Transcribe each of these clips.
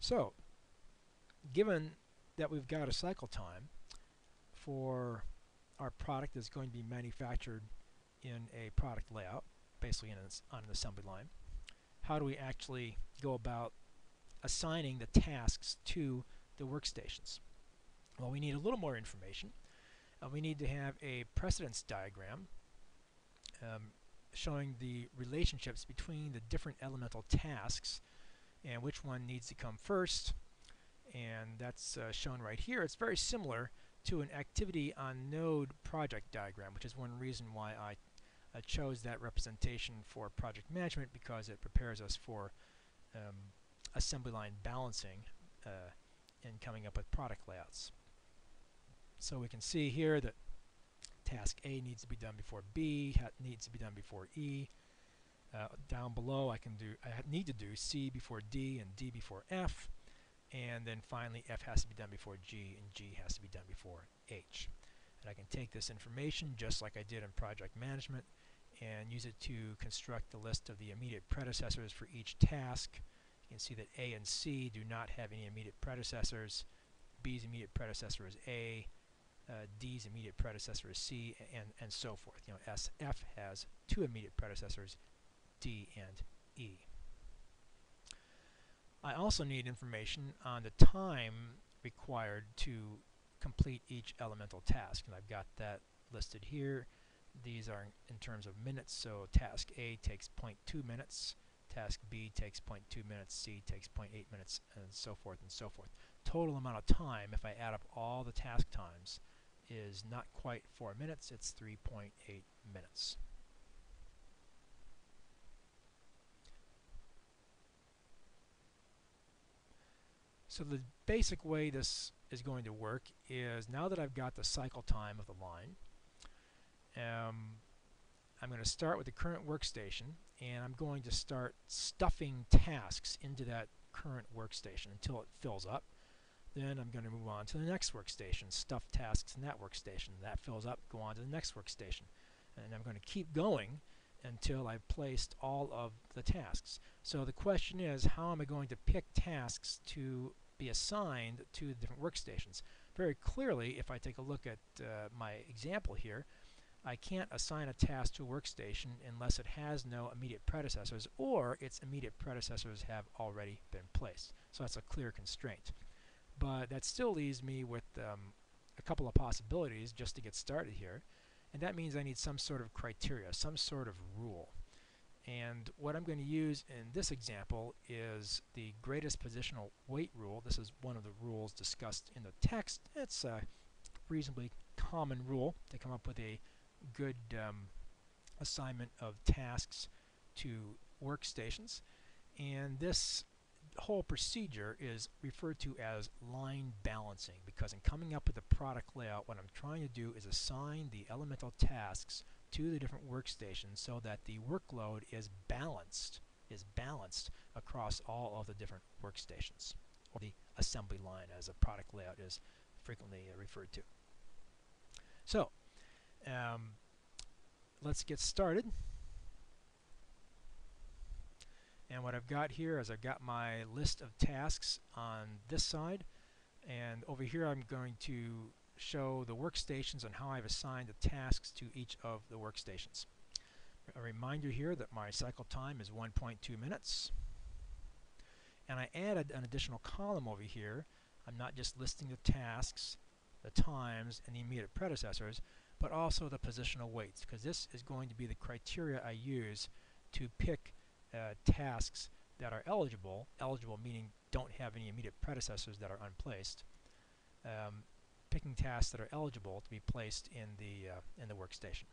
So, given that we've got a cycle time for our product that's going to be manufactured in a product layout, basically on an assembly line, how do we actually go about assigning the tasks to the workstations? Well, we need a little more information. We need to have a precedence diagram showing the relationships between the different elemental tasks and which one needs to come first, and that's shown right here. It's very similar to an activity on node project diagram, which is one reason why I chose that representation for project management, because it prepares us for assembly line balancing and coming up with product layouts. So we can see here that task A needs to be done before B, needs to be done before E. Down below I need to do C before D and D before F, and then finally F has to be done before G and G has to be done before H. And I can take this information just like I did in project management and use it to construct the list of the immediate predecessors for each task. You can see that A and C do not have any immediate predecessors. B's immediate predecessor is A, D's immediate predecessor is C, and so forth. You know, F has two immediate predecessors, D and E. I also need information on the time required to complete each elemental task, and I've got that listed here. These are in terms of minutes, so task A takes 0.2 minutes, task B takes 0.2 minutes, C takes 0.8 minutes, and so forth and so forth. Total amount of time, if I add up all the task times, is not quite 4 minutes, it's 3.8 minutes. So the basic way this is going to work is, now that I've got the cycle time of the line, I'm going to start with the current workstation, and I'm going to start stuffing tasks into that current workstation until it fills up. Then I'm going to move on to the next workstation, stuff tasks in that workstation. That fills up, go on to the next workstation. And I'm going to keep going until I've placed all of the tasks. So the question is, how am I going to pick tasks to be assigned to the different workstations? Very clearly, if I take a look at my example here, I can't assign a task to a workstation unless it has no immediate predecessors, or its immediate predecessors have already been placed. So that's a clear constraint. But that still leaves me with a couple of possibilities just to get started here, and that means I need some sort of criteria, some sort of rule. And what I'm going to use in this example is the greatest positional weight rule. This is one of the rules discussed in the text. It's a reasonably common rule to come up with a good assignment of tasks to workstations, and this whole procedure is referred to as line balancing, because in coming up with a product layout, what I'm trying to do is assign the elemental tasks to the different workstations so that the workload is balanced across all of the different workstations, or the assembly line, as a product layout is frequently referred to. So let's get started. And what I've got here is I've got my list of tasks on this side, and over here I'm going to show the workstations and how I've assigned the tasks to each of the workstations. A reminder here that my cycle time is 1.2 minutes, and I added an additional column over here. I'm not just listing the tasks, the times, and the immediate predecessors, but also the positional weights, because this is going to be the criteria I use to pick tasks that are eligible meaning don't have any immediate predecessors that are unplaced, picking tasks that are eligible to be placed in the workstation.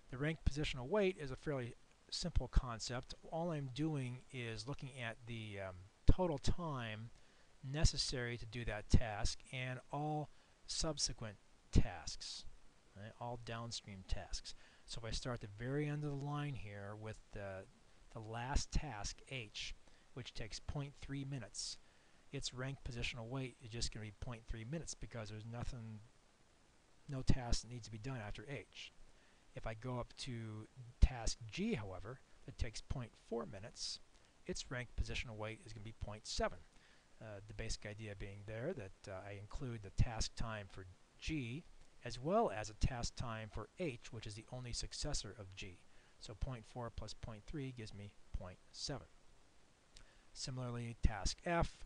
The ranked positional weight is a fairly simple concept. All I'm doing is looking at the total time necessary to do that task and all subsequent tasks, right? All downstream tasks. So if I start at the very end of the line here with the last task, H, which takes 0.3 minutes, its ranked positional weight is just going to be 0.3 minutes, because there's no task that needs to be done after H. If I go up to task G, however, that takes 0.4 minutes, its ranked positional weight is going to be 0.7. The basic idea being there that I include the task time for G as well as a task time for H, which is the only successor of G. So 0.4 plus 0.3 gives me 0.7. Similarly, task F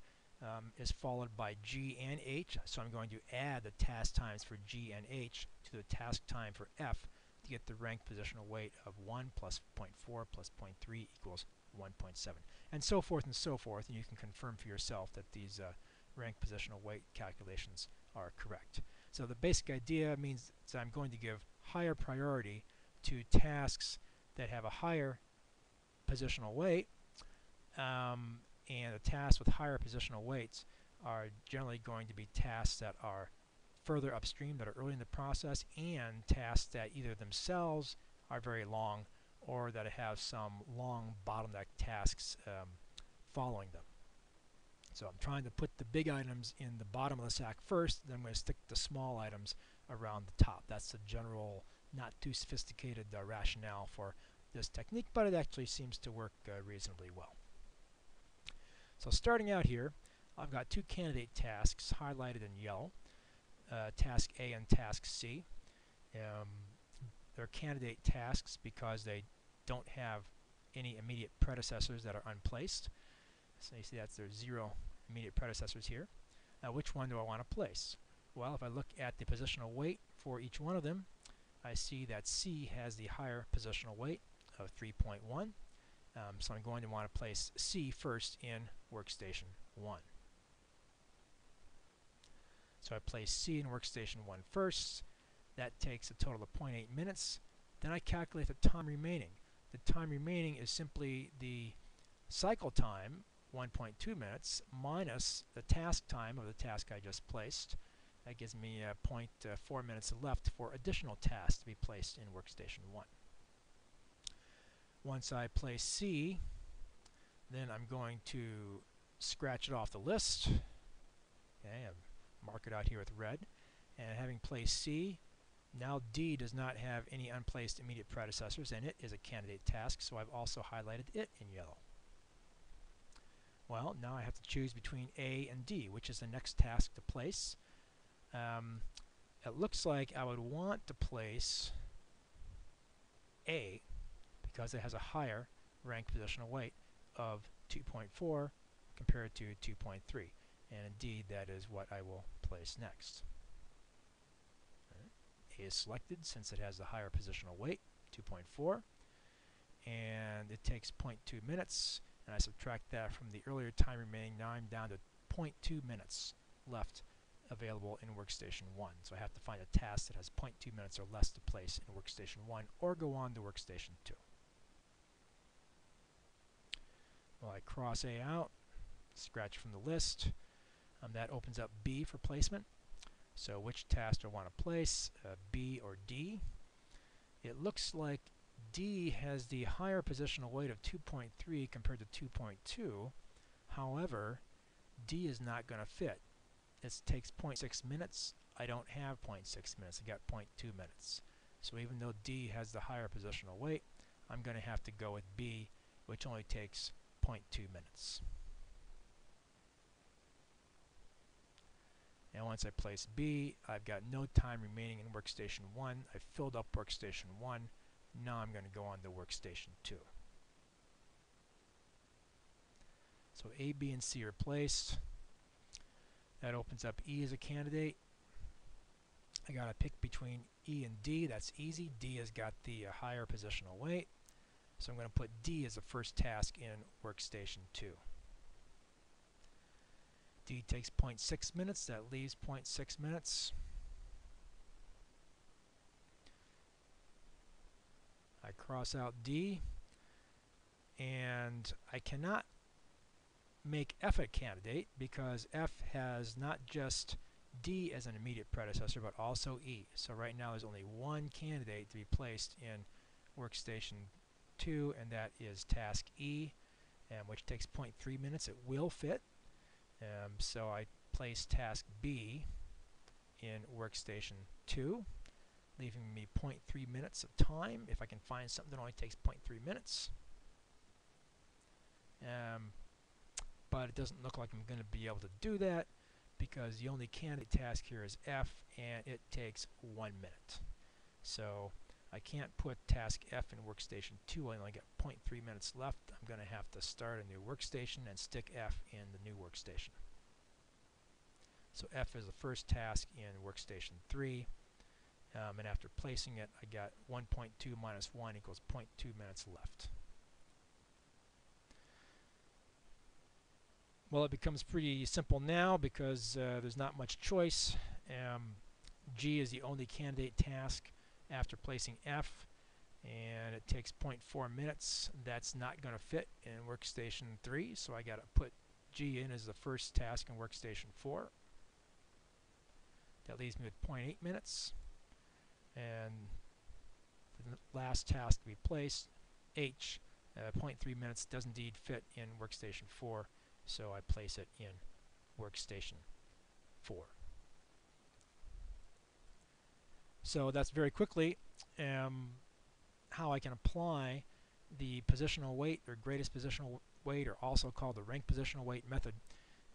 is followed by G and H, so I'm going to add the task times for G and H to the task time for F to get the rank positional weight of 1 plus 0.4 plus 0.3 equals 1.7, and so forth and so forth, and you can confirm for yourself that these rank positional weight calculations are correct. So the basic idea means that I'm going to give higher priority to tasks that have a higher positional weight, and the tasks with higher positional weights are generally going to be tasks that are further upstream, that are early in the process, and tasks that either themselves are very long or that have some long bottleneck tasks following them. So I'm trying to put the big items in the bottom of the stack first, then I'm going to stick the small items around the top. That's the general, not too sophisticated rationale for this technique, but it actually seems to work reasonably well. So starting out here, I've got two candidate tasks highlighted in yellow, task A and task C. They're candidate tasks because they don't have any immediate predecessors that are unplaced. So you see that there's 0 immediate predecessors here. Now which one do I want to place? Well, if I look at the positional weight for each one of them, I see that C has the higher positional weight of 3.1. So I'm going to want to place C first in workstation 1. So I place C in workstation 1 first. That takes a total of 0.8 minutes. Then I calculate the time remaining. The time remaining is simply the cycle time, 1.2 minutes, minus the task time of the task I just placed. That gives me 0.4 minutes left for additional tasks to be placed in workstation 1. Once I place C, then I'm going to scratch it off the list. Okay, mark it out here with red. And having placed C, now D does not have any unplaced immediate predecessors, and it is a candidate task, so I've also highlighted it in yellow. Well, now I have to choose between A and D, which is the next task to place. It looks like I would want to place A because it has a higher rank positional weight of 2.4 compared to 2.3, and indeed that is what I will place next. A is selected since it has the higher positional weight, 2.4, and it takes 0.2 minutes, and I subtract that from the earlier time remaining. Now I'm down to 0.2 minutes left available in workstation 1. So I have to find a task that has 0.2 minutes or less to place in workstation 1 or go on to workstation 2. Well, I cross A out, scratch from the list. That opens up B for placement. So which task do I want to place, B or D? It looks like D has the higher positional weight of 2.3 compared to 2.2. However, D is not going to fit. It takes 0.6 minutes. I don't have 0.6 minutes. I got 0.2 minutes. So even though D has the higher positional weight, I'm going to have to go with B, which only takes 0.2 minutes. And once I place B, I've got no time remaining in workstation 1. I've filled up workstation 1. Now I'm going to go on to workstation 2. So A, B, and C are placed. That opens up E as a candidate. I got to pick between E and D. That's easy. D has got the higher positional weight. So I'm going to put D as the first task in workstation 2. D takes 0.6 minutes. That leaves 0.6 minutes. I cross out D, and I cannot make F a candidate because F has not just D as an immediate predecessor but also E. So right now there's only one candidate to be placed in workstation 2, and that is task E, which takes 0.3 minutes. It will fit. So I place task B in workstation 2, leaving me 0.3 minutes of time. If I can find something that only takes 0.3 minutes. but it doesn't look like I'm going to be able to do that because the only candidate task here is F, and it takes 1 minute. So I can't put task F in workstation 2. I only got 0.3 minutes left. I'm going to have to start a new workstation and stick F in the new workstation. So F is the first task in workstation 3. And after placing it, I got 1.2 minus 1 equals 0.2 minutes left. Well, it becomes pretty simple now because there's not much choice. G is the only candidate task after placing F, and it takes 0.4 minutes. That's not going to fit in workstation 3, so I got to put G in as the first task in workstation 4. That leaves me with 0.8 minutes. And the last task to be placed, H, 0.3 minutes, does indeed fit in workstation 4, so I place it in workstation 4. So that's very quickly how I can apply the positional weight or greatest positional weight, or also called the rank positional weight method,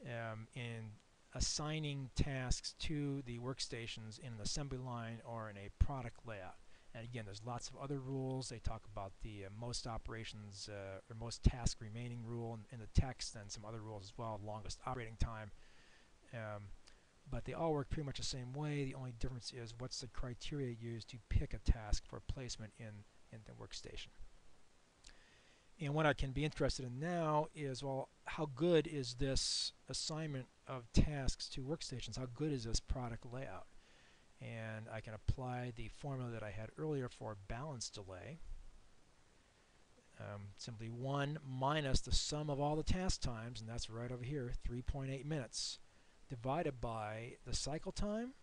in assigning tasks to the workstations in an assembly line or in a product layout. And again, there's lots of other rules. They talk about the most operations or most task remaining rule in the text, and some other rules as well, longest operating time. But they all work pretty much the same way. The only difference is what's the criteria used to pick a task for placement in the workstation. And what I can be interested in now is, well, how good is this assignment of tasks to workstations? How good is this product layout? And I can apply the formula that I had earlier for balance delay. Simply 1 minus the sum of all the task times, and that's right over here, 3.8 minutes, divided by the cycle time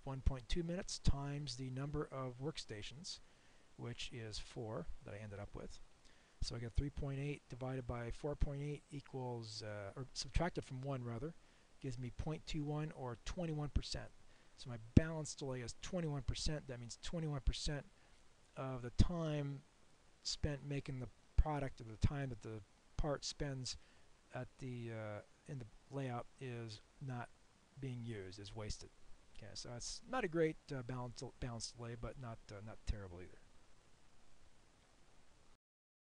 of 1.2 minutes times the number of workstations, which is 4 that I ended up with. So I get 3.8 divided by 4.8 equals, or subtracted from 1 rather, gives me 0.21 or 21%. So my balance delay is 21%. That means 21% of the time spent making the product, or the time that the part spends at the in the layout, is not being used, is wasted. Okay, so it's not a great balance delay, but not terrible either.